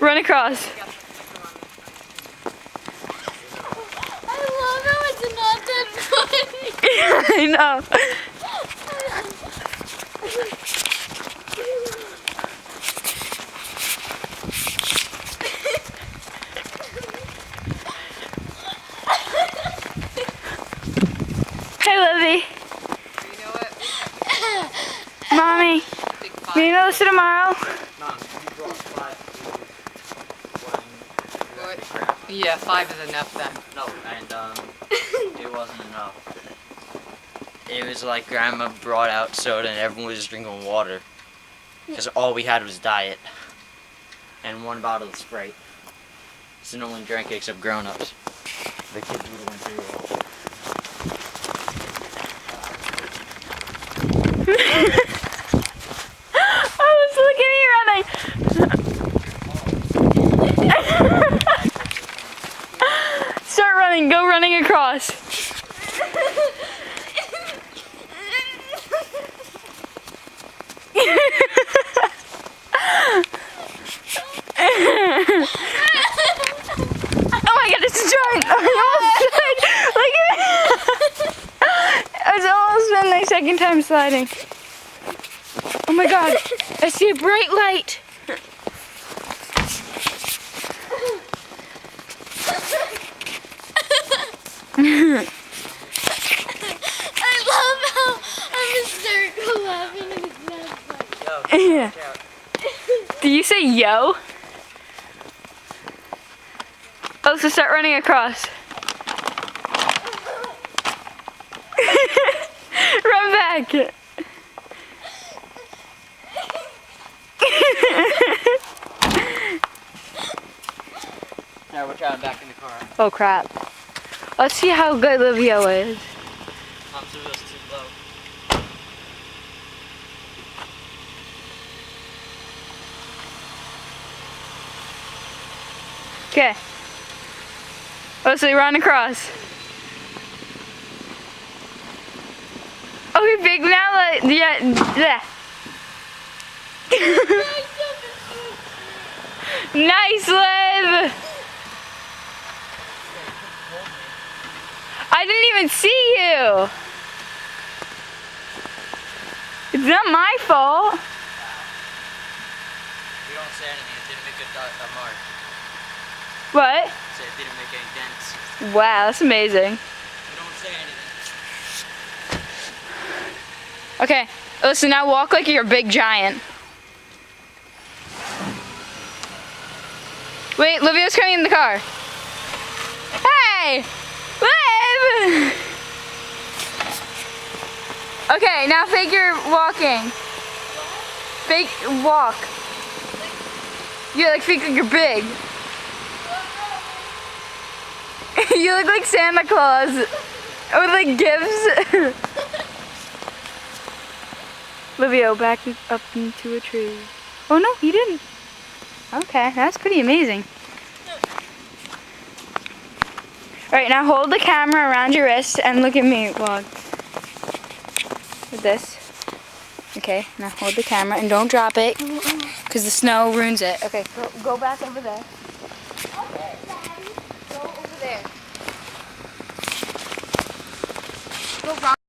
Run across. I love how it's not that funny. I know. Hey, Livy. You know what? Mommy. Big You five. know this tomorrow? Mom, you brought 5 to 1. Yeah, 5 is enough then. No, and it wasn't enough. It was like Grandma brought out soda and everyone was drinking water. Because all we had was diet. And 1 bottle of Sprite. So no one drank it except grown-ups. The kids would have went through it all. I was looking at you running. Start running. Go running across. Oh my god, it's a giant! I almost died! Look at it! It's almost been my second time sliding. Oh my god, I see a bright light! I love how I'm hysterical laughing and it's not funny. Yeah. Did you say yo? Oh, so start running across. Run back. Now we're trying back in the car. Oh crap. Let's see how good Livio is. Mom's was too low. Okay. Oh, so you run across. Okay, big now, yeah. Nice, Liv! I didn't even see you! It's not my fault. We don't say anything. It didn't make a mark. What? So it didn't make any dents. Wow, that's amazing. We don't say anything. Okay, listen, now walk like you're a big giant. Wait, Livio's coming in the car. Hey! Liv! Okay, now fake you're walking. Fake walk. You like fake like you're big. You look like Santa Claus with like gifts. Livio backed up into a tree. Oh no, he didn't. Okay, that's pretty amazing. Alright, now hold the camera around your wrist and look at me vlog. With this. Okay, now hold the camera and don't drop it because the snow ruins it. Okay, go back over there. Go over there. Go wrong.